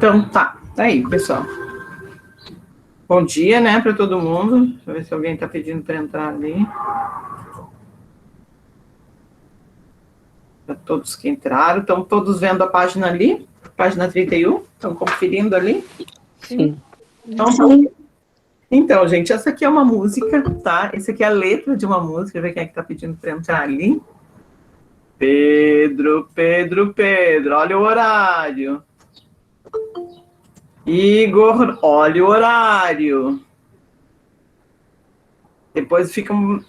Então, tá aí, pessoal. Bom dia, né, para todo mundo. Deixa eu ver se alguém está pedindo para entrar ali. Para todos que entraram, estão todos vendo a página ali, página 31, estão conferindo ali? Sim. Então, gente, essa aqui é uma música, tá? Essa aqui é a letra de uma música, deixa eu ver quem é que está pedindo para entrar ali. Pedro, olha o horário. Igor, olha o horário. Depois ficam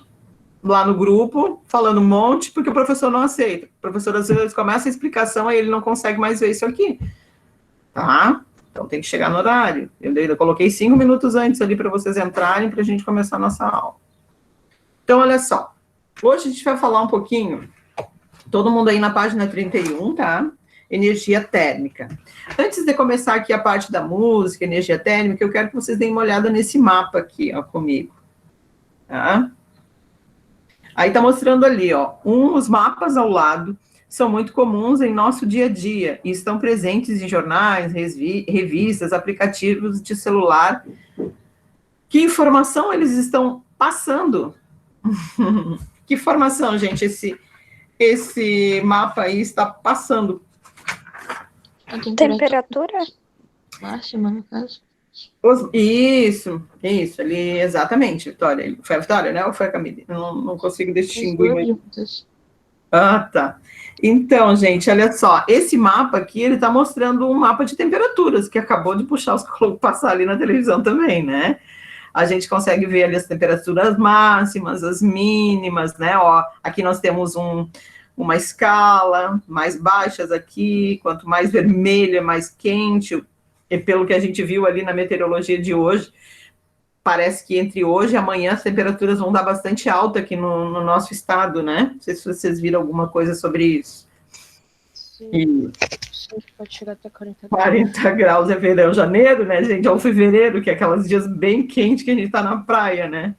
lá no grupo falando um monte, porque o professor não aceita. O professor, às vezes, começa a explicação, aí ele não consegue mais ver isso aqui. Tá? Então tem que chegar no horário. Eu coloquei 5 minutos antes ali para vocês entrarem, para a gente começar a nossa aula. Então, olha só. Hoje a gente vai falar um pouquinho, todo mundo aí na página 31, tá? Energia térmica. Antes de começar aqui a parte da música, energia térmica, eu quero que vocês deem uma olhada nesse mapa aqui, ó, comigo. Tá? Aí tá mostrando ali, ó, os mapas ao lado são muito comuns em nosso dia a dia e estão presentes em jornais, revistas, aplicativos de celular. Que informação eles estão passando? Que informação, gente, esse mapa aí está passando? A temperatura máxima, no caso. Isso, ali, exatamente, Vitória. Foi a Vitória, né? Ou foi a Camille? Não consigo distinguir. Ah, tá. Então, gente, olha só, esse mapa aqui, ele está mostrando um mapa de temperaturas, que acabou de puxar os passar ali na televisão também, né? A gente consegue ver ali as temperaturas máximas, as mínimas, né? Ó, aqui nós temos uma escala, mais baixas aqui, quanto mais vermelha, mais quente, e pelo que a gente viu ali na meteorologia de hoje, parece que entre hoje e amanhã as temperaturas vão dar bastante alta aqui no nosso estado, né? Não sei se vocês viram alguma coisa sobre isso. Sim, pode chegar até 40 graus. 40 graus é verão, janeiro, né, gente? Ou fevereiro, que é aqueles dias bem quentes que a gente tá na praia, né?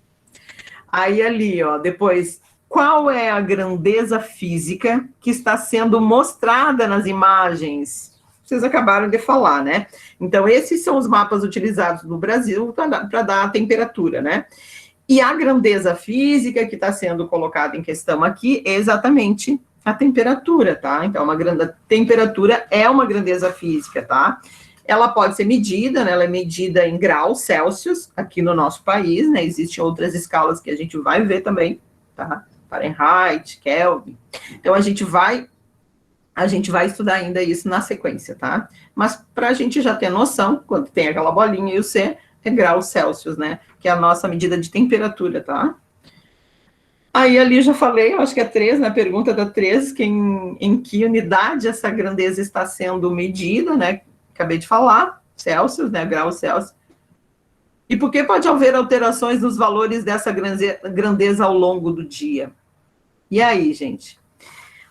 Aí ali, ó, depois, qual é a grandeza física que está sendo mostrada nas imagens? Vocês acabaram de falar, né? Então, esses são os mapas utilizados no Brasil para dar a temperatura, né? E a grandeza física que está sendo colocada em questão aqui é exatamente a temperatura, tá? Então, temperatura é uma grandeza física, tá? Ela pode ser medida, né? Ela é medida em graus Celsius aqui no nosso país, né? Existem outras escalas que a gente vai ver também, tá? Fahrenheit, Kelvin. Então, a gente vai estudar ainda isso na sequência, tá? Mas para a gente já ter noção, quando tem aquela bolinha e o C, é graus Celsius, né? Que é a nossa medida de temperatura, tá? Aí ali eu já falei, eu acho que é 3, na pergunta da 3, em que unidade essa grandeza está sendo medida, né? Acabei de falar, Celsius, né? Graus Celsius. E por que pode haver alterações nos valores dessa grandeza ao longo do dia? E aí, gente?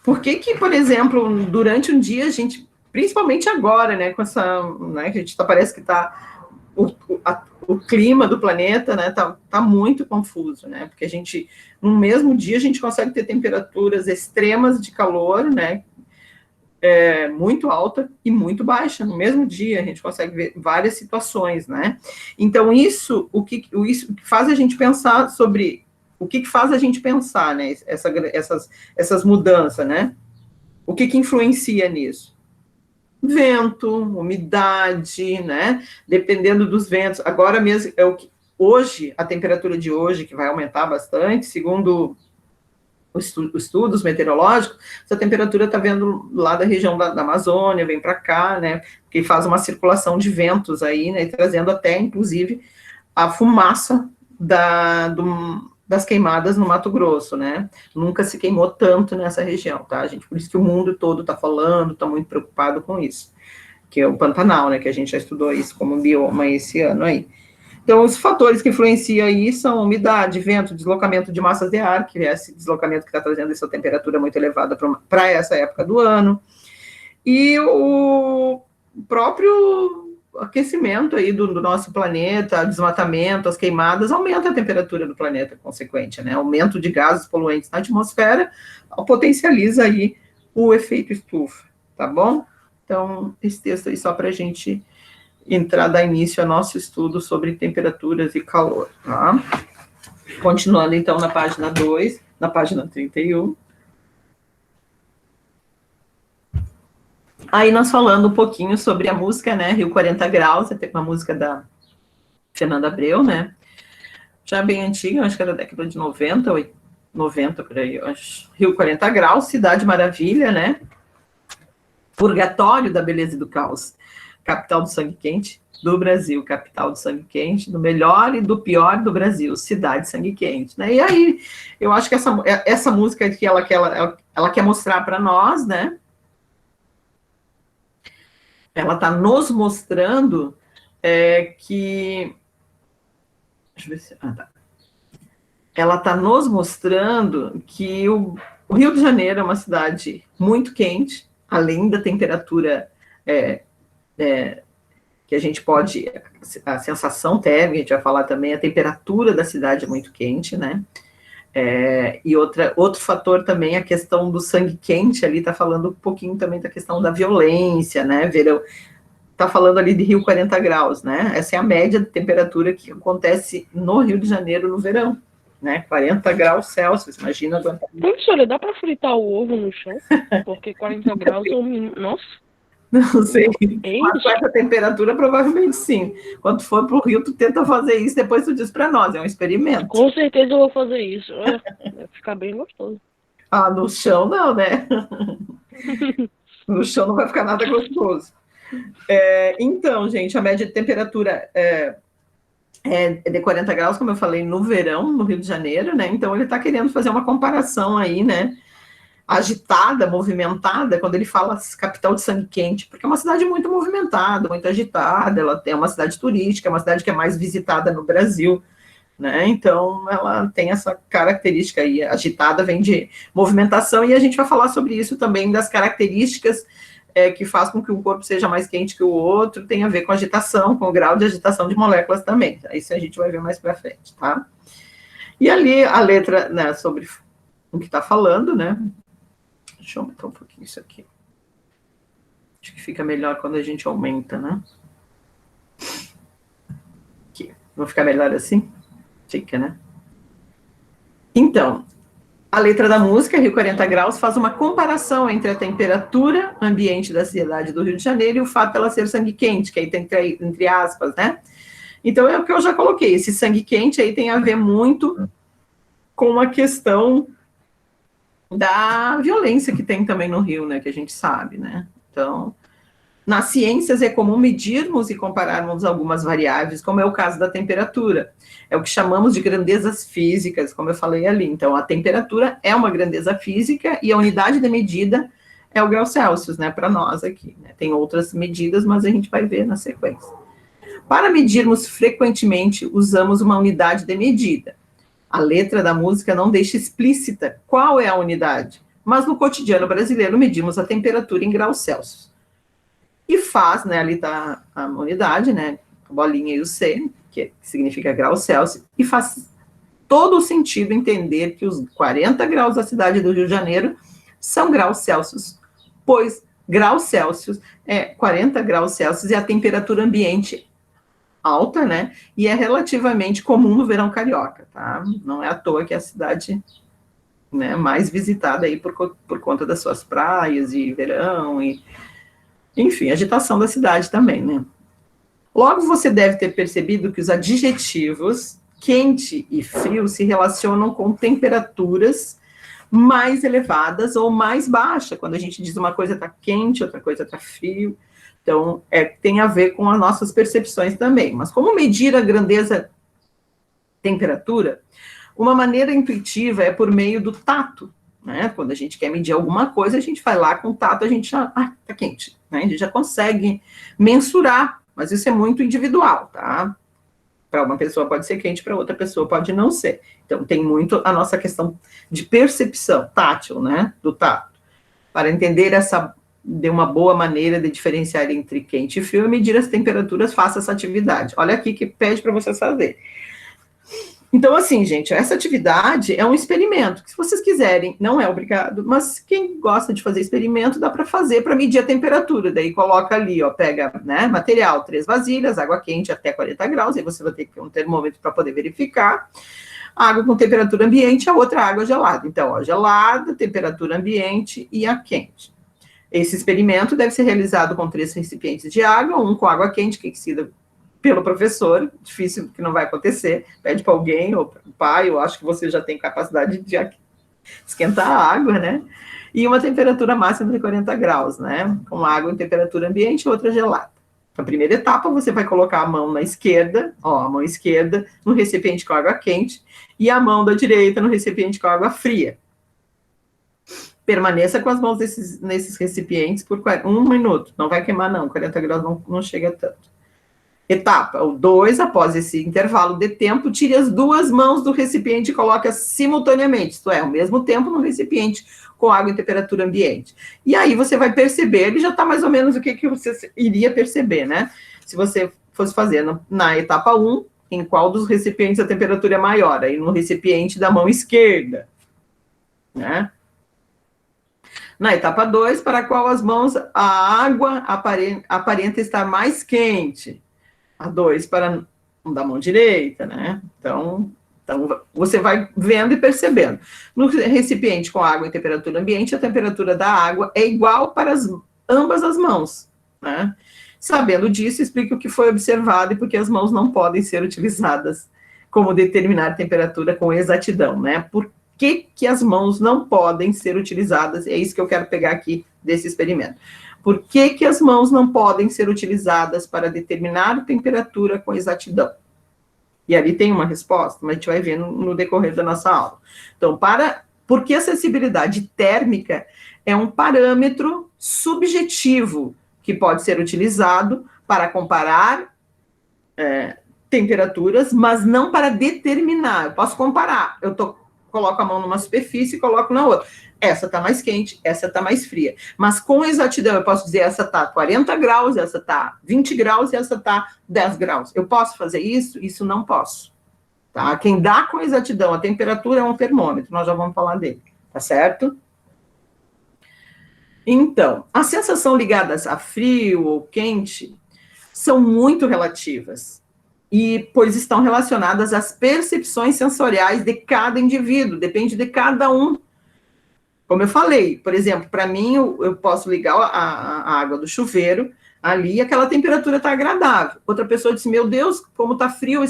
Por que, por exemplo, durante um dia a gente, principalmente agora, né, com essa, né, a gente parece que está o clima do planeta, né, tá muito confuso, né, porque a gente, no mesmo dia, a gente consegue ter temperaturas extremas de calor, né, muito alta e muito baixa, no mesmo dia, a gente consegue ver várias situações, né, então isso faz a gente pensar sobre... O que faz a gente pensar, né, essas mudanças, né? O que influencia nisso? Vento, umidade, né? Dependendo dos ventos. Agora mesmo, hoje, a temperatura de hoje, que vai aumentar bastante, segundo os estudos meteorológicos, essa temperatura está vindo lá da região da Amazônia, vem para cá, né? Porque faz uma circulação de ventos aí, né? Trazendo até, inclusive, a fumaça das queimadas no Mato Grosso, né? Nunca se queimou tanto nessa região, tá, gente? Por isso que o mundo todo está falando, está muito preocupado com isso, que é o Pantanal, né? Que a gente já estudou isso como bioma esse ano aí. Então, os fatores que influenciam aí são umidade, vento, deslocamento de massas de ar, que é esse deslocamento que está trazendo essa temperatura muito elevada para essa época do ano, e o próprio aquecimento aí do nosso planeta, desmatamento, as queimadas, aumenta a temperatura do planeta, consequente, né? Aumento de gases poluentes na atmosfera potencializa aí o efeito estufa, tá bom? Então, esse texto aí só para a gente dar início ao nosso estudo sobre temperaturas e calor, tá? Continuando, então, na página 2, na página 31. Aí nós falando um pouquinho sobre a música, né, Rio 40 Graus, tem uma música da Fernanda Abreu, né, já bem antiga, acho que era da década de 90, 90 por aí, eu acho. Rio 40 Graus, Cidade Maravilha, né, Purgatório da Beleza e do Caos, capital do sangue quente do Brasil, capital do sangue quente, do melhor e do pior do Brasil, cidade sangue quente, né, e aí eu acho que essa música que ela quer mostrar para nós, né, ela está nos mostrando que... Deixa eu ver se... tá. Ela está nos mostrando que o Rio de Janeiro é uma cidade muito quente, além da temperatura que a gente pode... A sensação térmica, a gente vai falar também, a temperatura da cidade é muito quente, né? E outro fator também, a questão do sangue quente, ali está falando um pouquinho também da questão da violência, né, verão, está falando ali de Rio 40 graus, né, essa é a média de temperatura que acontece no Rio de Janeiro no verão, né, 40 graus Celsius, imagina aguentar. Professora, dá para fritar o ovo no chão? Porque 40 graus é o mínimo, nossa. Não sei, mas com essa temperatura provavelmente sim. Quando for para o Rio, tu tenta fazer isso, depois tu diz para nós, é um experimento. Com certeza eu vou fazer isso, vai ficar bem gostoso. Ah, no chão não, né? No chão não vai ficar nada gostoso. Então, gente, a média de temperatura é de 40 graus, como eu falei, no verão, no Rio de Janeiro, né? Então ele está querendo fazer uma comparação aí, né? Agitada, movimentada, quando ele fala capital de sangue quente, porque é uma cidade muito movimentada, muito agitada, ela é uma cidade turística, é uma cidade que é mais visitada no Brasil, né? Então ela tem essa característica aí, agitada vem de movimentação, e a gente vai falar sobre isso também, das características que faz com que um corpo seja mais quente que o outro, tem a ver com agitação, com o grau de agitação de moléculas também, isso a gente vai ver mais para frente, tá? E ali a letra, né, sobre o que está falando, né? Deixa eu aumentar um pouquinho isso aqui. Acho que fica melhor quando a gente aumenta, né? Aqui. Vai ficar melhor assim? Fica, né? Então, a letra da música, Rio 40 Graus, faz uma comparação entre a temperatura ambiente da cidade do Rio de Janeiro e o fato dela ser sangue quente, que aí tem entre aspas, né? Então, é o que eu já coloquei. Esse sangue quente aí tem a ver muito com a questão da violência que tem também no Rio, né, que a gente sabe, né? Então, nas ciências é comum medirmos e compararmos algumas variáveis, como é o caso da temperatura. É o que chamamos de grandezas físicas, como eu falei ali. Então, a temperatura é uma grandeza física e a unidade de medida é o grau Celsius, né, para nós aqui, né? Tem outras medidas, mas a gente vai ver na sequência. Para medirmos frequentemente, usamos uma unidade de medida. A letra da música não deixa explícita qual é a unidade, mas no cotidiano brasileiro medimos a temperatura em graus Celsius. E faz, né, ali está a unidade, né, a bolinha e o C, que significa graus Celsius, e faz todo o sentido entender que os 40 graus da cidade do Rio de Janeiro são graus Celsius, pois graus Celsius é 40 graus Celsius e a temperatura ambiente alta, né, e é relativamente comum no verão carioca, tá? Não é à toa que é a cidade, né, mais visitada aí por conta das suas praias e verão, e, enfim, agitação da cidade também, né? Logo, você deve ter percebido que os adjetivos quente e frio se relacionam com temperaturas mais elevadas ou mais baixas, quando a gente diz uma coisa está quente, outra coisa está frio. Então, tem a ver com as nossas percepções também. Mas como medir a grandeza temperatura? Uma maneira intuitiva é por meio do tato, né? Quando a gente quer medir alguma coisa, a gente vai lá com o tato, a gente já, tá quente, né? A gente já consegue mensurar, mas isso é muito individual, tá? Para uma pessoa pode ser quente, para outra pessoa pode não ser. Então, tem muito a nossa questão de percepção tátil, né? Do tato. Para entender de uma boa maneira de diferenciar entre quente e frio e medir as temperaturas, faça essa atividade. Olha aqui que pede para vocês fazer. Então, assim, gente, essa atividade é um experimento, que se vocês quiserem, não é obrigado, mas quem gosta de fazer experimento, dá para fazer para medir a temperatura, daí coloca ali, ó, pega, né, material, 3 vasilhas, água quente até 40 graus, aí você vai ter que ter um termômetro para poder verificar, água com temperatura ambiente, a outra água gelada. Então, ó, gelada, temperatura ambiente e a quente. Esse experimento deve ser realizado com 3 recipientes de água, um com água quente, que aquecida pelo professor, difícil que não vai acontecer, pede para alguém, ou para o pai, eu acho que você já tem capacidade de esquentar a água, né? E uma temperatura máxima de 40 graus, né? Com água em temperatura ambiente e outra gelada. A primeira etapa, você vai colocar a mão na esquerda, ó, a mão esquerda no recipiente com água quente, e a mão da direita no recipiente com água fria. Permaneça com as mãos nesses recipientes por 1 minuto. Não vai queimar, não. 40 graus não chega tanto. Etapa 2, após esse intervalo de tempo, tire as 2 mãos do recipiente e coloque-as simultaneamente, isto é, ao mesmo tempo no recipiente com água em temperatura ambiente. E aí você vai perceber, ele já está mais ou menos o que você iria perceber, né? Se você fosse fazer na etapa 1, em qual dos recipientes a temperatura é maior? Aí no recipiente da mão esquerda, né? Na etapa 2, para qual as mãos, a água aparenta estar mais quente. A 2 para da mão direita, né? Então, você vai vendo e percebendo. No recipiente com água em temperatura ambiente, a temperatura da água é igual para ambas as mãos, né? Sabendo disso, explique o que foi observado e por que as mãos não podem ser utilizadas como determinar temperatura com exatidão, né? Por que as mãos não podem ser utilizadas? É isso que eu quero pegar aqui desse experimento. Por que as mãos não podem ser utilizadas para determinar temperatura com exatidão? E ali tem uma resposta, mas a gente vai ver no decorrer da nossa aula. Então, porque a sensibilidade térmica é um parâmetro subjetivo que pode ser utilizado para comparar temperaturas, mas não para determinar. Eu posso comparar, coloco a mão numa superfície e coloco na outra. Essa está mais quente, essa está mais fria. Mas com exatidão, eu posso dizer, essa está 40 graus, essa está 20 graus e essa está 10 graus. Eu posso fazer isso? Isso não posso. Tá? Quem dá com exatidão a temperatura é um termômetro, nós já vamos falar dele, tá certo? Então, as sensações ligadas a frio ou quente são muito relativas, pois estão relacionadas às percepções sensoriais de cada indivíduo, depende de cada um. Como eu falei, por exemplo, para mim, eu posso ligar a água do chuveiro ali, aquela temperatura está agradável. Outra pessoa disse, meu Deus, como está frio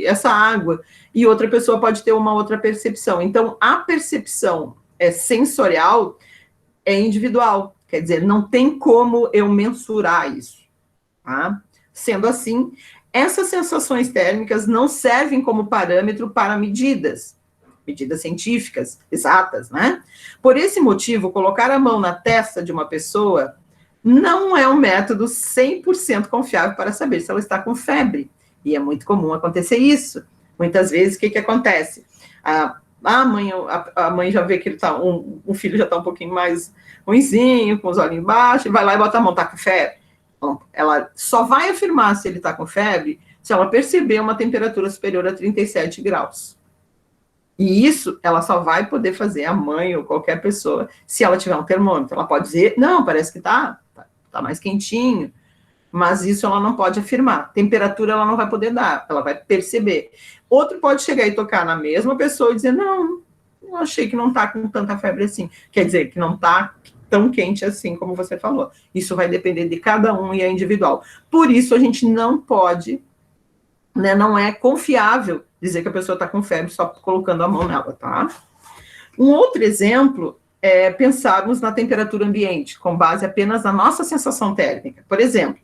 essa água. E outra pessoa pode ter uma outra percepção. Então, a percepção sensorial é individual. Quer dizer, não tem como eu mensurar isso. Tá? Sendo assim, essas sensações térmicas não servem como parâmetro para medidas científicas exatas, né? Por esse motivo, colocar a mão na testa de uma pessoa não é um método 100% confiável para saber se ela está com febre. E é muito comum acontecer isso. Muitas vezes, o que acontece? A mãe já vê que o filho já está um pouquinho mais ruinzinho, com os olhos embaixo, e vai lá e bota a mão, está com febre. Então, ela só vai afirmar se ele está com febre se ela perceber uma temperatura superior a 37 graus. E isso ela só vai poder fazer, a mãe ou qualquer pessoa, se ela tiver um termômetro. Ela pode dizer, não, parece que tá mais quentinho, mas isso ela não pode afirmar. Temperatura ela não vai poder dar, ela vai perceber. Outro pode chegar e tocar na mesma pessoa e dizer, não, eu achei que não tá com tanta febre assim. Quer dizer, que não tá tão quente assim, como você falou. Isso vai depender de cada um e é individual. Por isso, a gente não pode, né, não é confiável dizer que a pessoa está com febre só colocando a mão nela, tá? Um outro exemplo é pensarmos na temperatura ambiente, com base apenas na nossa sensação térmica. Por exemplo,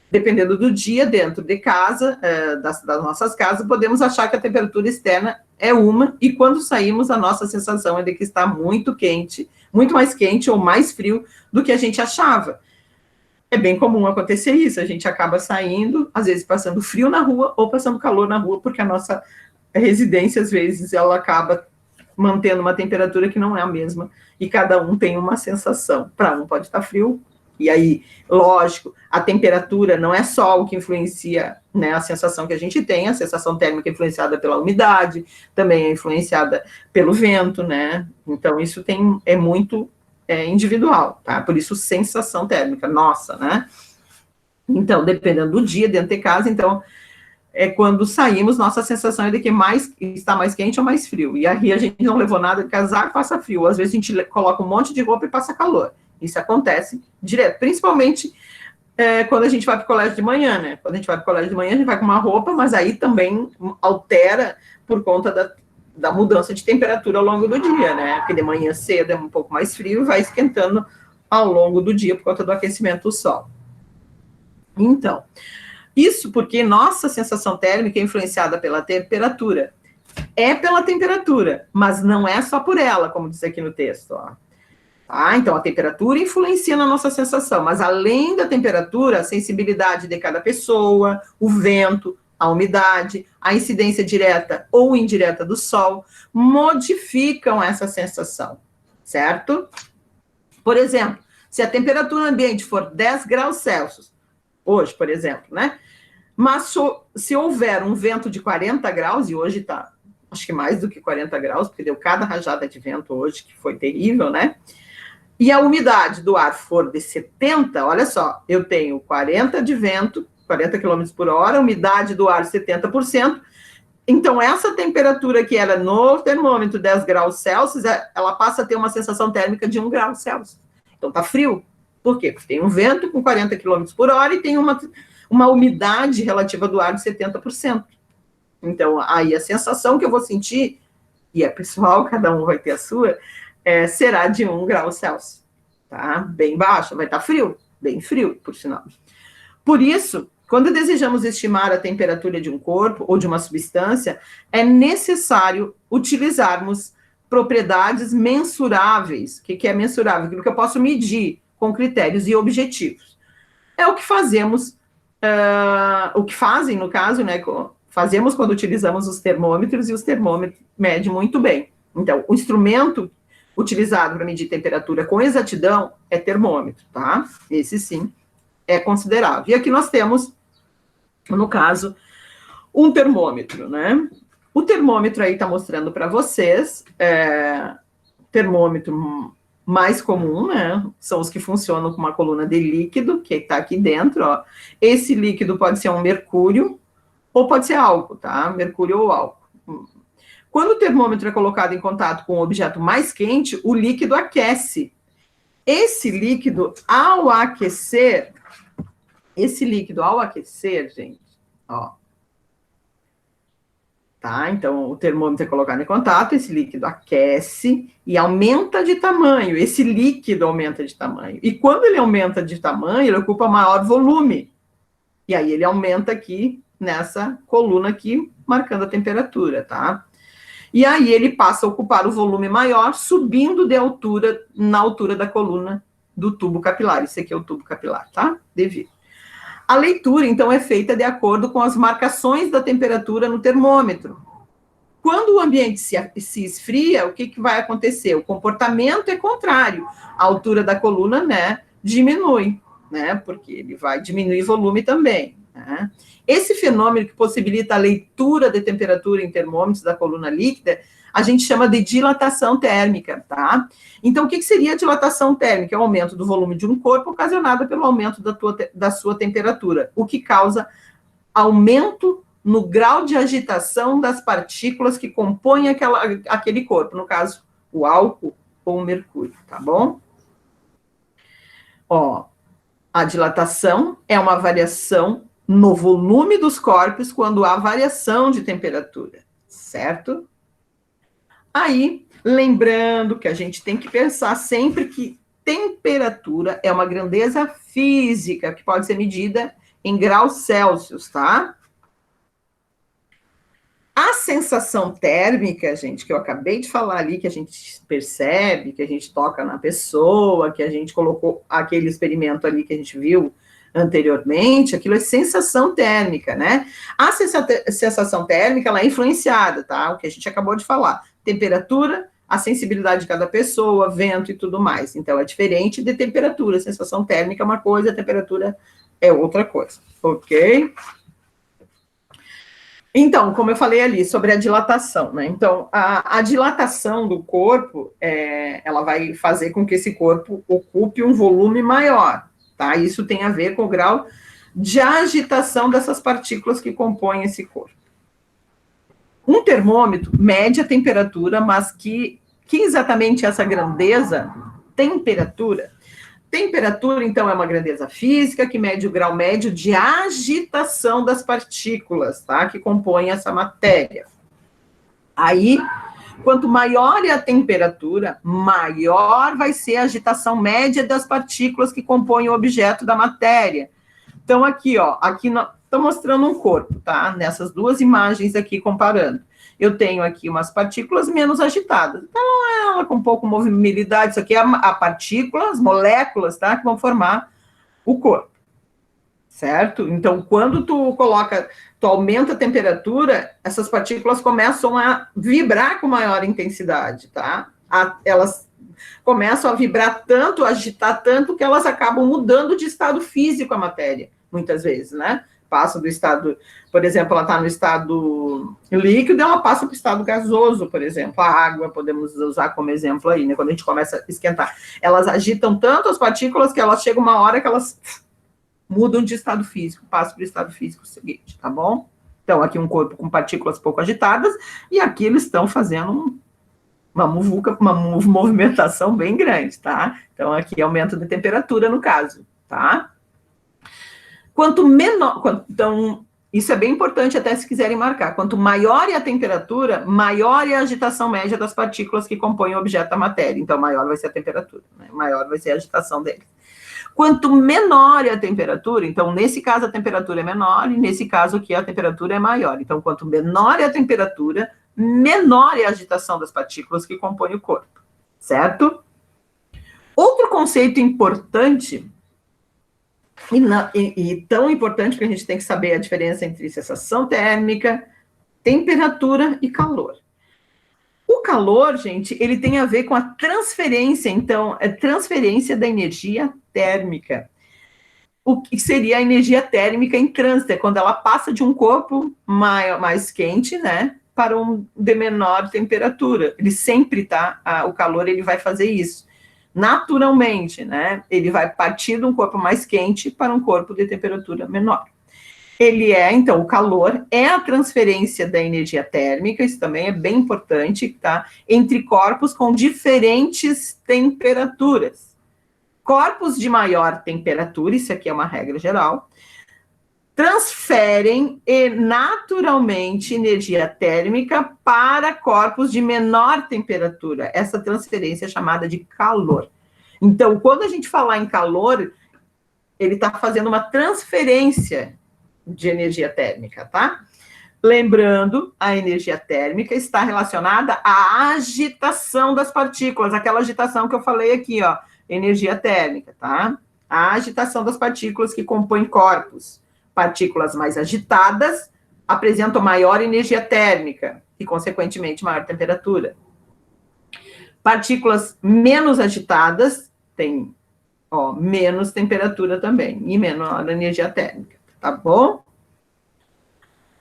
dependendo do dia, dentro de casa, das nossas casas, podemos achar que a temperatura externa é uma, e quando saímos, a nossa sensação é de que está muito quente, muito mais quente ou mais frio do que a gente achava. É bem comum acontecer isso, a gente acaba saindo, às vezes passando frio na rua ou passando calor na rua, porque a nossa residência, às vezes, ela acaba mantendo uma temperatura que não é a mesma, e cada um tem uma sensação. Para um pode estar frio, E aí, lógico, a temperatura não é só o que influencia, né, a sensação que a gente tem, a sensação térmica é influenciada pela umidade, também é influenciada pelo vento, né? Então, isso é muito individual, tá? Por isso, sensação térmica, nossa, né? Então, dependendo do dia, dentro de casa, então, quando saímos, nossa sensação é de que está mais quente ou mais frio. E aí a gente não levou nada de casaco, passa frio. Às vezes a gente coloca um monte de roupa e passa calor. Isso acontece direto, principalmente quando a gente vai para o colégio de manhã, né? Quando a gente vai para o colégio de manhã, a gente vai com uma roupa, mas aí também altera por conta da mudança de temperatura ao longo do dia, né? Porque de manhã cedo é um pouco mais frio e vai esquentando ao longo do dia por conta do aquecimento do sol. Então, isso porque nossa sensação térmica é influenciada pela temperatura. É pela temperatura, mas não é só por ela, como diz aqui no texto, ó. Então, a temperatura influencia na nossa sensação, mas além da temperatura, a sensibilidade de cada pessoa, o vento, a umidade, a incidência direta ou indireta do sol, modificam essa sensação, certo? Por exemplo, se a temperatura ambiente for 10 graus Celsius, hoje, por exemplo, né? Mas se houver um vento de 40 graus, e hoje está, acho que mais do que 40 graus, porque deu cada rajada de vento hoje, que foi terrível, né? E a umidade do ar for de 70, olha só, eu tenho 40 de vento, 40 km por hora, umidade do ar 70%, então essa temperatura que era no termômetro 10 graus Celsius, ela passa a ter uma sensação térmica de 1 grau Celsius. Então tá frio. Por quê? Porque tem um vento com 40 km por hora e tem uma umidade relativa do ar de 70%. Então, aí a sensação que eu vou sentir, e é pessoal, cada um vai ter a sua, será de 1 grau Celsius, tá? Bem baixo, vai estar frio, bem frio, por sinal. Por isso, quando desejamos estimar a temperatura de um corpo ou de uma substância, é necessário utilizarmos propriedades mensuráveis. O que é mensurável? Aquilo que eu posso medir com critérios e objetivos. É o que fazemos, o que fazem, no caso, né? Fazemos quando utilizamos os termômetros, e os termômetros medem muito bem. Então, o instrumento utilizado para medir temperatura com exatidão é termômetro, tá? Esse sim é considerável. E aqui nós temos, no caso, um termômetro, né? O termômetro aí está mostrando para vocês, termômetro mais comum, né? São os que funcionam com uma coluna de líquido, que está aqui dentro, ó. Esse líquido pode ser um mercúrio, ou pode ser álcool, tá? Mercúrio ou álcool. Quando o termômetro é colocado em contato com um objeto mais quente, o líquido aquece. Esse líquido, ao aquecer, gente, ó. Tá? Então, o termômetro é colocado em contato, esse líquido aquece e aumenta de tamanho. Esse líquido aumenta de tamanho. E quando ele aumenta de tamanho, ele ocupa maior volume. E aí ele aumenta aqui, nessa coluna aqui, marcando a temperatura, tá? E aí ele passa a ocupar o volume maior, subindo de altura, na altura da coluna do tubo capilar. Esse aqui é o tubo capilar, tá? Devido. A leitura, então, é feita de acordo com as marcações da temperatura no termômetro. Quando o ambiente se esfria, o que vai acontecer? O comportamento é contrário. A altura da coluna, né, diminui, né? Porque ele vai diminuir volume também, né? Esse fenômeno que possibilita a leitura de temperatura em termômetros da coluna líquida, a gente chama de dilatação térmica, tá? Então, o que seria a dilatação térmica? É o aumento do volume de um corpo ocasionado pelo aumento da sua temperatura, o que causa aumento no grau de agitação das partículas que compõem aquele corpo, no caso, o álcool ou o mercúrio, tá bom? Ó, a dilatação é uma variação no volume dos corpos quando há variação de temperatura, certo? Aí, lembrando que a gente tem que pensar sempre que temperatura é uma grandeza física que pode ser medida em graus Celsius, tá? A sensação térmica, gente, que eu acabei de falar ali, que a gente percebe, que a gente toca na pessoa, que a gente colocou aquele experimento ali que a gente viu anteriormente, aquilo é sensação térmica, né? A sensação térmica, ela é influenciada, tá? O que a gente acabou de falar. Temperatura, a sensibilidade de cada pessoa, vento e tudo mais. Então, é diferente de temperatura. A sensação térmica é uma coisa, a temperatura é outra coisa, ok? Então, como eu falei ali, sobre a dilatação, né? Então, a dilatação do corpo, ela vai fazer com que esse corpo ocupe um volume maior, tá? Isso tem a ver com o grau de agitação dessas partículas que compõem esse corpo. Um termômetro mede a temperatura, mas que exatamente essa grandeza, temperatura, então, é uma grandeza física que mede o grau médio de agitação das partículas, tá? Que compõem essa matéria. Aí, quanto maior é a temperatura, maior vai ser a agitação média das partículas que compõem o objeto da matéria. Então, aqui, ó, estou mostrando um corpo, tá? Nessas duas imagens aqui, comparando. Eu tenho aqui umas partículas menos agitadas. Então, ela com um pouco de movilidade, isso aqui é a partícula, as moléculas, tá? Que vão formar o corpo, certo? Então, quando tu aumenta a temperatura, essas partículas começam a vibrar com maior intensidade, tá? Elas começam a vibrar tanto, a agitar tanto, que elas acabam mudando de estado físico a matéria, muitas vezes, né? Passa do estado, por exemplo, ela está no estado líquido, ela passa para o estado gasoso, por exemplo. A água, podemos usar como exemplo aí, né? Quando a gente começa a esquentar. Elas agitam tanto as partículas que elas chegam uma hora que elas mudam de estado físico, passam para o estado físico seguinte, tá bom? Então, aqui um corpo com partículas pouco agitadas, e aqui eles estão fazendo uma movimentação bem grande, tá? Então, aqui aumento de temperatura, no caso, tá? Quanto menor... Então, isso é bem importante até se quiserem marcar. Quanto maior é a temperatura, maior é a agitação média das partículas que compõem o objeto da matéria. Então, maior vai ser a temperatura, né? Maior vai ser a agitação deles. Quanto menor é a temperatura, então, nesse caso, a temperatura é menor, e nesse caso aqui, a temperatura é maior. Então, quanto menor é a temperatura, menor é a agitação das partículas que compõem o corpo, certo? Outro conceito importante, e tão importante que a gente tem que saber a diferença entre sensação térmica, temperatura e calor. O calor, gente, ele tem a ver com a transferência, então, é transferência da energia térmica. O que seria a energia térmica em trânsito? É quando ela passa de um corpo mais quente, né, para um de menor temperatura. Ele sempre o calor, ele vai fazer isso. Naturalmente, né, ele vai partir de um corpo mais quente para um corpo de temperatura menor. Então, o calor é a transferência da energia térmica, isso também é bem importante, tá? Entre corpos com diferentes temperaturas. Corpos de maior temperatura, isso aqui é uma regra geral, transferem naturalmente energia térmica para corpos de menor temperatura. Essa transferência é chamada de calor. Então, quando a gente falar em calor, ele está fazendo uma transferência de energia térmica, tá? Lembrando, a energia térmica está relacionada à agitação das partículas, aquela agitação que eu falei aqui, ó, energia térmica, tá? A agitação das partículas que compõem corpos. Partículas mais agitadas apresentam maior energia térmica e, consequentemente, maior temperatura. Partículas menos agitadas têm, ó, menos temperatura também e menor energia térmica, tá bom?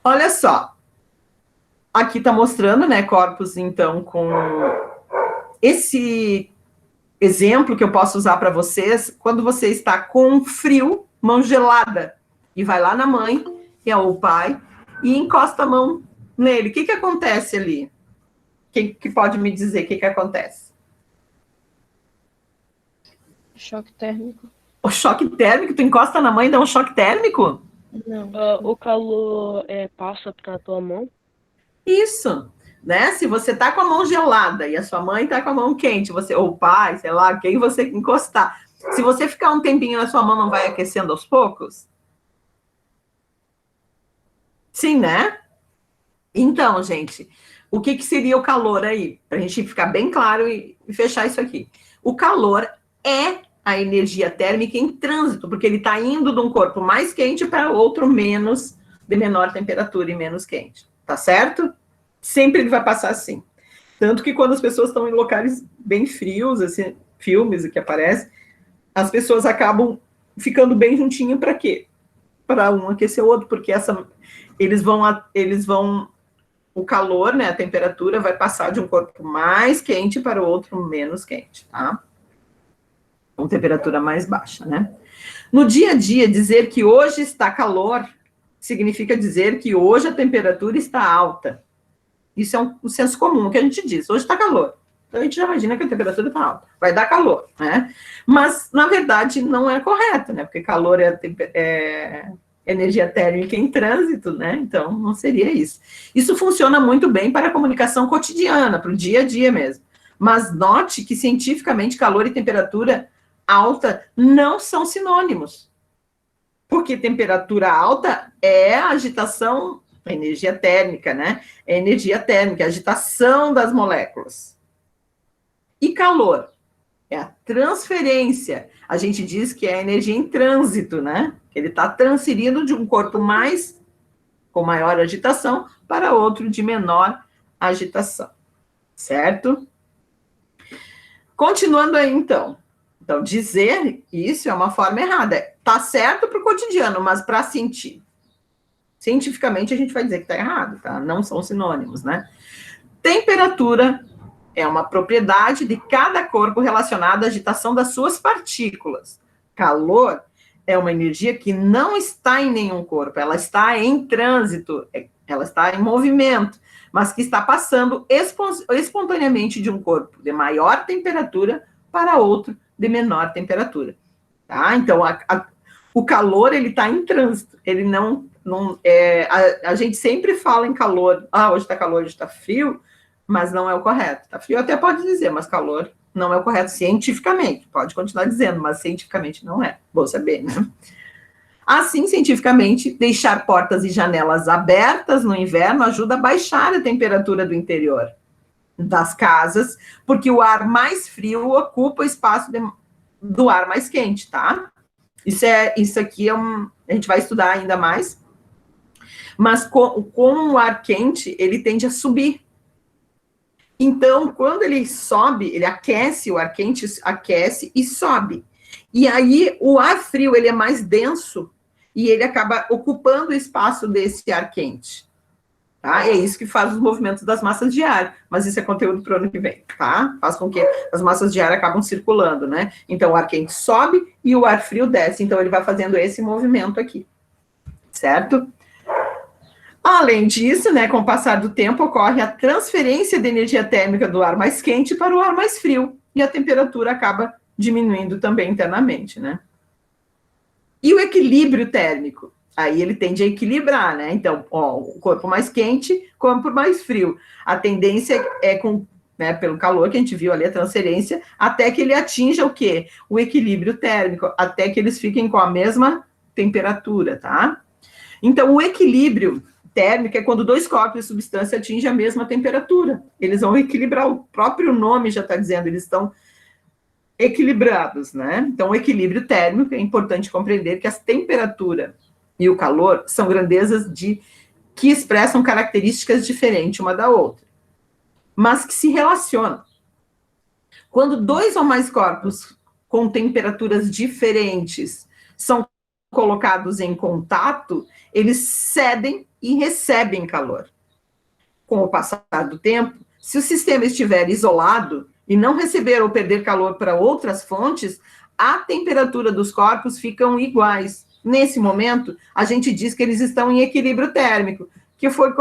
Olha só. Aqui está mostrando, né, corpos, então, com esse exemplo que eu posso usar para vocês, quando você está com frio, mão gelada, e vai lá na mãe, que é o pai, e encosta a mão nele. O que acontece ali? Quem que pode me dizer o que acontece? Choque térmico. O choque térmico? Tu encosta na mãe e dá um choque térmico? Não. O calor passa para a tua mão? Isso, né? Se você tá com a mão gelada e a sua mãe tá com a mão quente, ou o pai, sei lá, quem você encostar. Se você ficar um tempinho na sua mão, não vai aquecendo aos poucos? Sim, né? Então, gente, o que seria o calor aí? Para a gente ficar bem claro e fechar isso aqui. O calor é a energia térmica em trânsito, porque ele está indo de um corpo mais quente para outro de menor temperatura e menos quente. Tá certo? Sempre ele vai passar assim. Tanto que quando as pessoas estão em locais bem frios, assim, filmes que aparecem, as pessoas acabam ficando bem juntinho para quê? Para um aquecer o outro, porque eles vão, o calor, né, a temperatura vai passar de um corpo mais quente para o outro menos quente, tá? Com temperatura mais baixa, né? No dia a dia, dizer que hoje está calor significa dizer que hoje a temperatura está alta. Isso é um senso comum que a gente diz. Hoje está calor. Então, a gente já imagina que a temperatura está alta. Vai dar calor, né? Mas, na verdade, não é correto, né? Porque calor é energia térmica em trânsito, né? Então, não seria isso. Isso funciona muito bem para a comunicação cotidiana, para o dia a dia mesmo. Mas note que, cientificamente, calor e temperatura alta não são sinônimos. Porque temperatura alta é agitação, energia térmica, né? É energia térmica, agitação das moléculas. E calor? É a transferência. A gente diz que é a energia em trânsito, né? Ele está transferindo de um corpo com maior agitação para outro de menor agitação. Certo? Continuando aí, então. Então, dizer isso é uma forma errada. Tá certo para o cotidiano, mas para sentir. Cientificamente, a gente vai dizer que está errado, tá? Não são sinônimos, né? Temperatura é uma propriedade de cada corpo relacionada à agitação das suas partículas. Calor é uma energia que não está em nenhum corpo, ela está em trânsito, ela está em movimento, mas que está passando espontaneamente de um corpo de maior temperatura para outro de menor temperatura. Tá? Então, o calor, ele está em trânsito, ele não a gente sempre fala em calor, hoje está calor, hoje está frio, mas não é o correto. Está frio até pode dizer, mas calor não é o correto cientificamente. Pode continuar dizendo, mas cientificamente não é. Bom saber, né? Assim, cientificamente, deixar portas e janelas abertas no inverno ajuda a baixar a temperatura do interior das casas, porque o ar mais frio ocupa o espaço do ar mais quente, tá? Isso aqui a gente vai estudar ainda mais, mas com o ar quente, ele tende a subir. Então, quando ele sobe, ele aquece, o ar quente aquece e sobe. E aí, o ar frio, ele é mais denso e ele acaba ocupando o espaço desse ar quente. Tá? É isso que faz os movimentos das massas de ar, mas isso é conteúdo para o ano que vem, tá? Faz com que as massas de ar acabam circulando, né? Então, o ar quente sobe e o ar frio desce, então ele vai fazendo esse movimento aqui, certo? Além disso, né, com o passar do tempo, ocorre a transferência de energia térmica do ar mais quente para o ar mais frio, e a temperatura acaba diminuindo também internamente, né? E o equilíbrio térmico? Aí ele tende a equilibrar, né? Então, o corpo mais quente, corpo mais frio. A tendência é pelo calor que a gente viu ali, a transferência, até que ele atinja o quê? O equilíbrio térmico, até que eles fiquem com a mesma temperatura, tá? Então, o equilíbrio térmico é quando dois corpos de substância atingem a mesma temperatura. Eles vão equilibrar, o próprio nome já está dizendo, eles estão equilibrados, né? Então, o equilíbrio térmico, é importante compreender que a temperatura e o calor são grandezas que expressam características diferentes uma da outra, mas que se relacionam. Quando dois ou mais corpos com temperaturas diferentes são colocados em contato, eles cedem e recebem calor. Com o passar do tempo, se o sistema estiver isolado e não receber ou perder calor para outras fontes, a temperatura dos corpos ficam iguais. Nesse momento, a gente diz que eles estão em equilíbrio térmico, que foi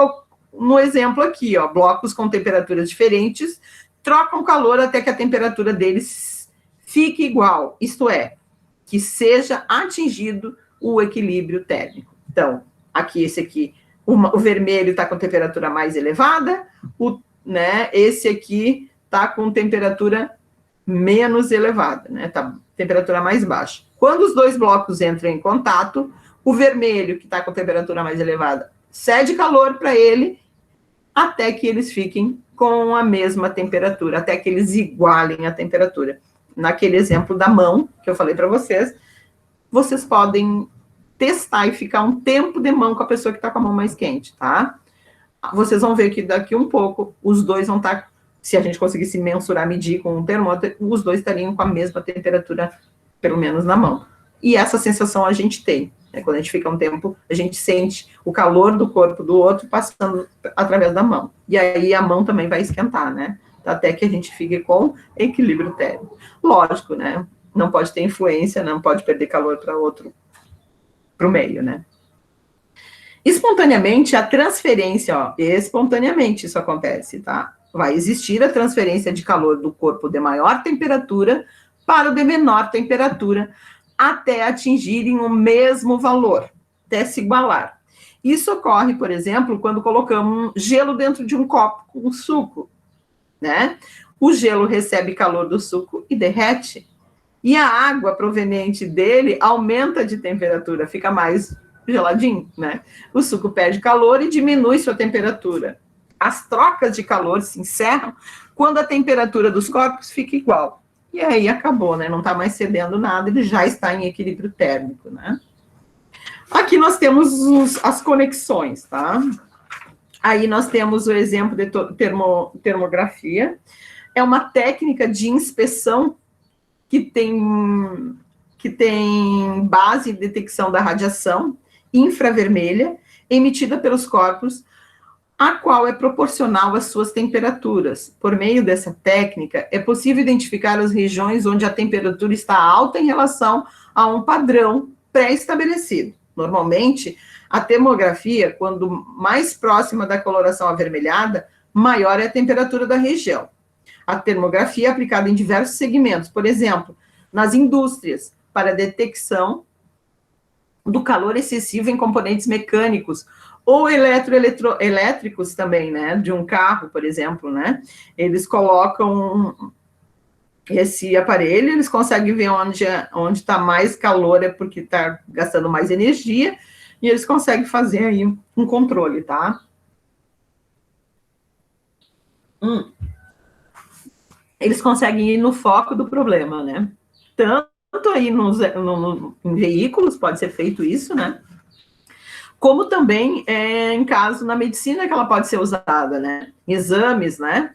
no exemplo aqui, ó, blocos com temperaturas diferentes trocam calor até que a temperatura deles fique igual, isto é, que seja atingido o equilíbrio térmico. Então, esse aqui, o vermelho está com temperatura mais elevada, esse aqui está com temperatura menos elevada, né? Tá temperatura mais baixa. Quando os dois blocos entram em contato, o vermelho, que está com temperatura mais elevada, cede calor para ele até que eles fiquem com a mesma temperatura, até que eles igualem a temperatura. Naquele exemplo da mão, que eu falei para vocês podem testar e ficar um tempo de mão com a pessoa que está com a mão mais quente, tá? Vocês vão ver que daqui um pouco os dois vão estar se a gente conseguisse mensurar, medir com um termômetro, os dois estariam com a mesma temperatura, pelo menos na mão. E essa sensação a gente tem. Quando a gente fica um tempo, a gente sente o calor do corpo do outro passando através da mão. E aí a mão também vai esquentar, né? Até que a gente fique com equilíbrio térmico. Lógico, né? Não pode ter influência, não pode perder calor para o meio, né? Espontaneamente, a transferência, ó, espontaneamente isso acontece, tá? Vai existir a transferência de calor do corpo de maior temperatura para o de menor temperatura, até atingirem o mesmo valor, até se igualar. Isso ocorre, por exemplo, quando colocamos gelo dentro de um copo com suco, né? O gelo recebe calor do suco e derrete, e a água proveniente dele aumenta de temperatura, fica mais geladinho, né? O suco perde calor e diminui sua temperatura. As trocas de calor se encerram quando a temperatura dos corpos fica igual. E aí acabou, né? Não está mais cedendo nada, ele já está em equilíbrio térmico, né? Aqui nós temos as conexões, tá? Aí nós temos o exemplo de termografia. É uma técnica de inspeção que tem base em detecção da radiação infravermelha emitida pelos corpos, a qual é proporcional às suas temperaturas. Por meio dessa técnica, é possível identificar as regiões onde a temperatura está alta em relação a um padrão pré-estabelecido. Normalmente, a termografia, quando mais próxima da coloração avermelhada, maior é a temperatura da região. A termografia é aplicada em diversos segmentos, por exemplo, nas indústrias, para a detecção do calor excessivo em componentes mecânicos, ou elétricos também, né, de um carro, por exemplo, né, eles colocam esse aparelho, eles conseguem ver onde está mais calor, é porque está gastando mais energia, e eles conseguem fazer aí um controle, tá? Eles conseguem ir no foco do problema, né? Tanto aí em veículos pode ser feito isso, né? Como também em caso na medicina que ela pode ser usada, né? Exames, né?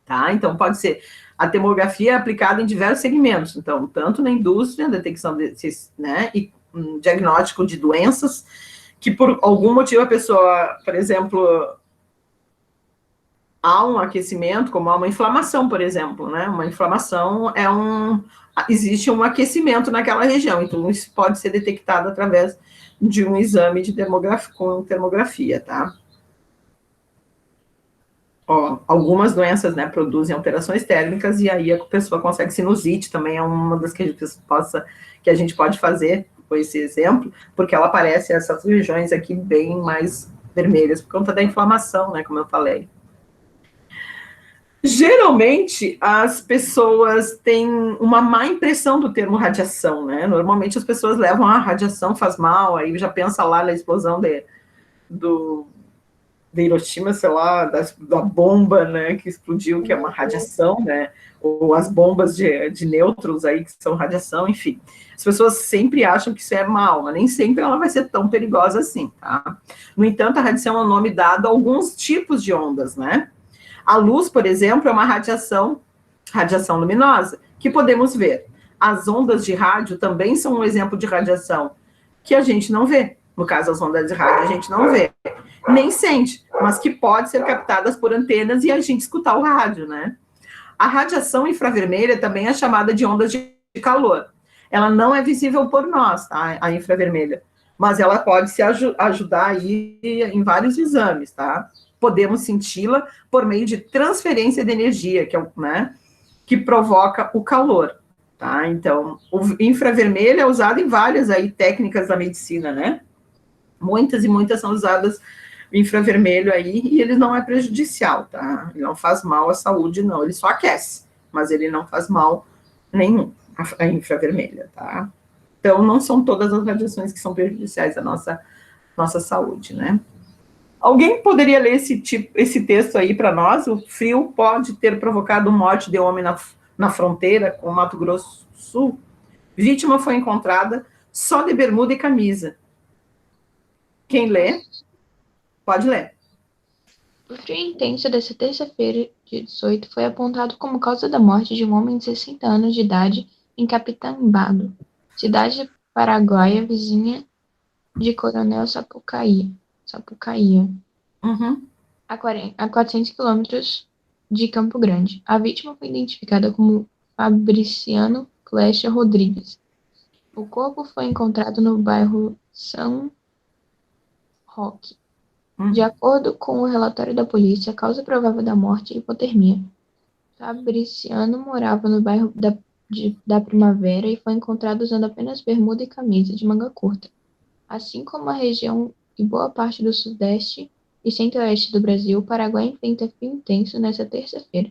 Tá? Então, pode ser a termografia é aplicada em diversos segmentos. Então, tanto na indústria, detecção desses, né? E diagnóstico de doenças, que por algum motivo a pessoa, por exemplo, há um aquecimento, como há uma inflamação, por exemplo, né? Uma inflamação existe um aquecimento naquela região, então isso pode ser detectado através de um exame de com termografia, tá? Ó, algumas doenças, né, produzem alterações térmicas e aí a pessoa consegue sinusite, também é uma das que a gente pode fazer com esse exemplo, porque ela aparece essas regiões aqui bem mais vermelhas por conta da inflamação, né, como eu falei. Geralmente, as pessoas têm uma má impressão do termo radiação, né? Normalmente as pessoas levam a radiação faz mal, aí já pensa lá na explosão de Hiroshima, sei lá, da bomba, né, que explodiu, que é uma radiação, né? Ou as bombas de nêutrons aí, que são radiação, enfim. As pessoas sempre acham que isso é mal, mas nem sempre ela vai ser tão perigosa assim, tá? No entanto, a radiação é um nome dado a alguns tipos de ondas, né? A luz, por exemplo, é uma radiação luminosa, que podemos ver. As ondas de rádio também são um exemplo de radiação que a gente não vê. No caso, as ondas de rádio a gente não vê, nem sente, mas que pode ser captadas por antenas e a gente escutar o rádio, né? A radiação infravermelha também é chamada de ondas de calor. Ela não é visível por nós, tá? A infravermelha, mas ela pode se ajudar aí em vários exames, tá? Podemos senti-la por meio de transferência de energia, que provoca o calor, tá? Então, o infravermelho é usado em várias aí técnicas da medicina, né? Muitas e muitas são usadas infravermelho aí, e ele não é prejudicial, tá? Ele não faz mal à saúde, não. Ele só aquece, mas ele não faz mal nenhum, a infravermelha, tá? Então, não são todas as radiações que são prejudiciais à nossa saúde, né? Alguém poderia ler esse texto aí para nós? O frio pode ter provocado morte de homem na fronteira com o Mato Grosso do Sul. Vítima foi encontrada só de bermuda e camisa. Quem lê? Pode ler. O frio intenso dessa terça-feira, dia 18, foi apontado como causa da morte de um homem de 60 anos de idade em Capitambado, cidade paraguaia vizinha de Coronel Sapucaía, Uhum. a 400 quilômetros de Campo Grande. A vítima foi identificada como Fabriciano Clecha Rodrigues. O corpo foi encontrado no bairro São Roque. De acordo com o relatório da polícia, a causa provável da morte é hipotermia. Fabriciano morava no bairro da Primavera e foi encontrado usando apenas bermuda e camisa de manga curta. Assim como a região e boa parte do sudeste e centro-oeste do Brasil, o Paraguai enfrenta frio intenso nesta terça-feira.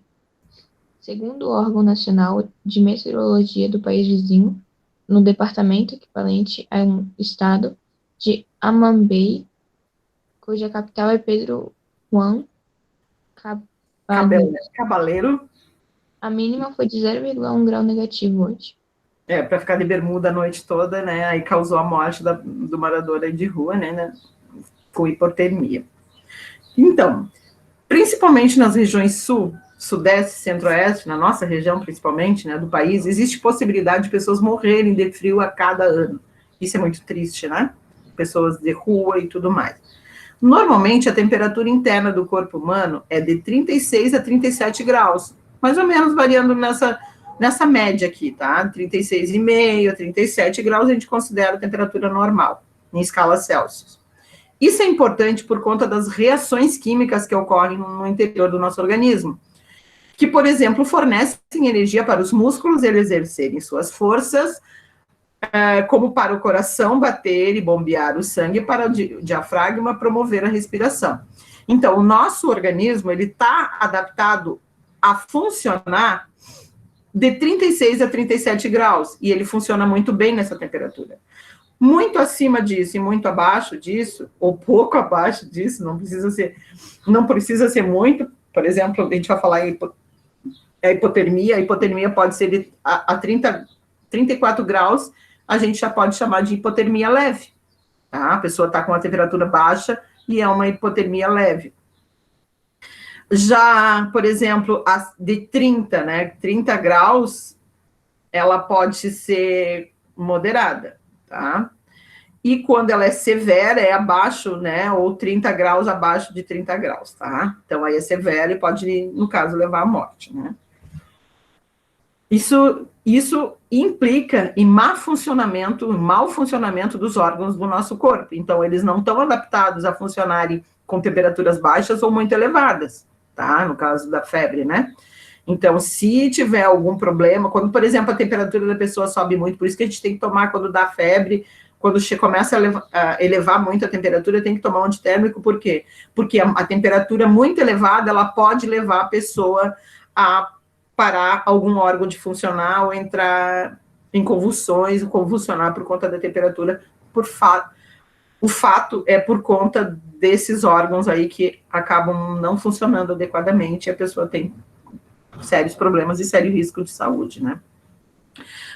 Segundo o órgão nacional de meteorologia do país vizinho, no departamento equivalente a um estado de Amambay, cuja capital é Pedro Juan Cabaleiro, Cabaleiro. a mínima foi de 0,1 grau negativo hoje. Para ficar de bermuda a noite toda, né? Aí causou a morte do morador aí de rua, né? Com hipotermia. Então, principalmente nas regiões sul, sudeste, centro-oeste, na nossa região principalmente, né, do país, existe possibilidade de pessoas morrerem de frio a cada ano. Isso é muito triste, né? Pessoas de rua e tudo mais. Normalmente, a temperatura interna do corpo humano é de 36 a 37 graus, mais ou menos variando nessa média aqui, tá? 36,5 a 37 graus a gente considera a temperatura normal, em escala Celsius. Isso é importante por conta das reações químicas que ocorrem no interior do nosso organismo, que, por exemplo, fornecem energia para os músculos eles exercerem suas forças, como para o coração bater e bombear o sangue, para o diafragma promover a respiração. Então, o nosso organismo ele está adaptado a funcionar de 36 a 37 graus, e ele funciona muito bem nessa temperatura. Muito acima disso e muito abaixo disso, ou pouco abaixo disso, não precisa ser muito. Por exemplo, a gente vai falar em hipotermia. A hipotermia pode ser a 34 graus, a gente já pode chamar de hipotermia leve. Tá? A pessoa está com a temperatura baixa e é uma hipotermia leve. Já, por exemplo, de 30, né? 30 graus, ela pode ser moderada, tá? E quando ela é severa, é abaixo, né? Ou 30 graus abaixo de 30 graus, tá? Então, aí é severa e pode, no caso, levar à morte, né? Isso implica em mau funcionamento dos órgãos do nosso corpo. Então, eles não estão adaptados a funcionarem com temperaturas baixas ou muito elevadas, tá? No caso da febre, né? Então, se tiver algum problema, quando, por exemplo, a temperatura da pessoa sobe muito, por isso que a gente tem que tomar quando dá febre, quando começa a elevar muito a temperatura, tem que tomar um antitérmico, por quê? Porque a temperatura muito elevada, ela pode levar a pessoa a parar algum órgão de funcionar ou entrar em convulsões, convulsionar por conta da temperatura, o fato é por conta desses órgãos aí que acabam não funcionando adequadamente e a pessoa tem sérios problemas e sério risco de saúde, né?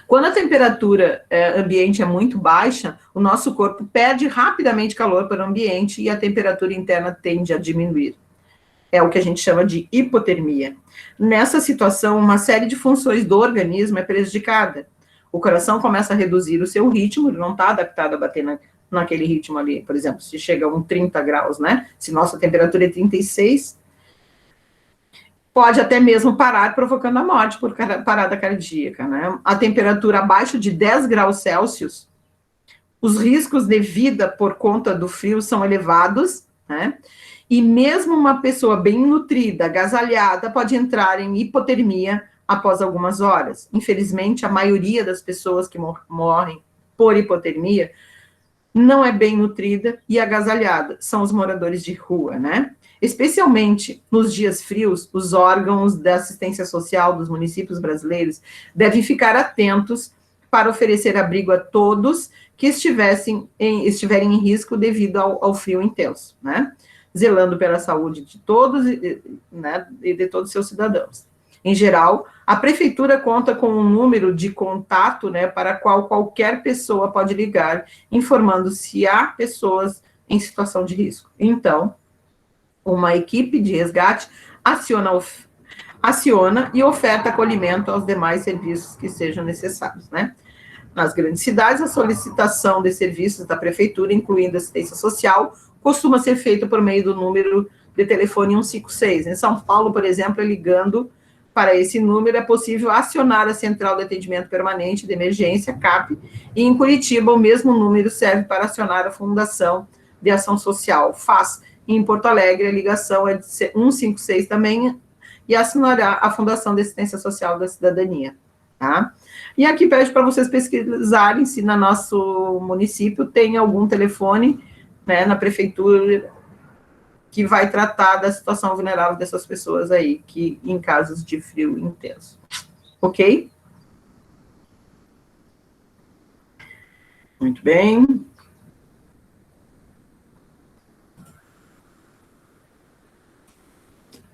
Quando a temperatura ambiente é muito baixa, o nosso corpo perde rapidamente calor para o ambiente e a temperatura interna tende a diminuir. É o que a gente chama de hipotermia. Nessa situação, uma série de funções do organismo é prejudicada. O coração começa a reduzir o seu ritmo, ele não está adaptado a bater naquele ritmo ali. Por exemplo, se chega a 30 graus, né? Se nossa temperatura é 36, pode até mesmo parar, provocando a morte por parada cardíaca, né? A temperatura abaixo de 10 graus Celsius, os riscos de vida por conta do frio são elevados, né? E mesmo uma pessoa bem nutrida, agasalhada, pode entrar em hipotermia após algumas horas. Infelizmente, a maioria das pessoas que morrem por hipotermia não é bem nutrida e agasalhada, são os moradores de rua, né? Especialmente nos dias frios, os órgãos da assistência social dos municípios brasileiros devem ficar atentos para oferecer abrigo a todos que estiverem em risco devido ao frio intenso, né? Zelando pela saúde de todos, né, e de todos os seus cidadãos. Em geral, a prefeitura conta com um número de contato, né, para qual qualquer pessoa pode ligar, informando se há pessoas em situação de risco. Então, uma equipe de resgate aciona e oferta acolhimento aos demais serviços que sejam necessários, né? Nas grandes cidades, a solicitação de serviços da prefeitura, incluindo assistência social, costuma ser feita por meio do número de telefone 156. Em São Paulo, por exemplo, ligando para esse número, é possível acionar a Central de Atendimento Permanente de Emergência, CAP, e em Curitiba, o mesmo número serve para acionar a Fundação de Ação Social, FAS. E em Porto Alegre, a ligação é de 156 também, e assinará a Fundação de Assistência Social da Cidadania, tá? E aqui pede para vocês pesquisarem se no nosso município tem algum telefone, né, na prefeitura, que vai tratar da situação vulnerável dessas pessoas aí, que em casos de frio intenso. Ok? Muito bem.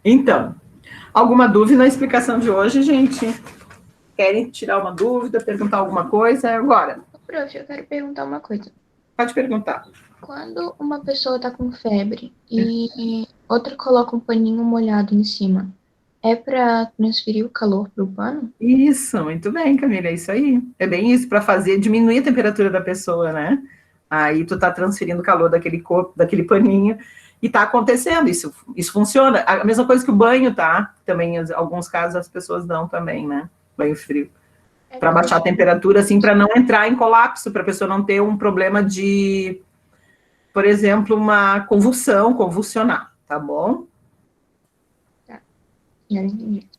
Então, alguma dúvida na explicação de hoje, gente? Querem tirar uma dúvida, perguntar alguma coisa? Agora. Prof, eu quero perguntar uma coisa. Pode perguntar. Quando uma pessoa tá com febre e outra coloca um paninho molhado em cima, é para transferir o calor pro pano? Isso, muito bem, Camila, é isso aí. É bem isso, para fazer diminuir a temperatura da pessoa, né? Aí tu tá transferindo o calor daquele corpo, daquele paninho, e tá acontecendo, isso funciona. A mesma coisa que o banho, tá? Também, em alguns casos, as pessoas dão também, né? Banho frio. Para baixar a temperatura, assim, para não entrar em colapso, para a pessoa não ter um problema de, por exemplo, uma convulsionar, tá bom? Tá, já entendi.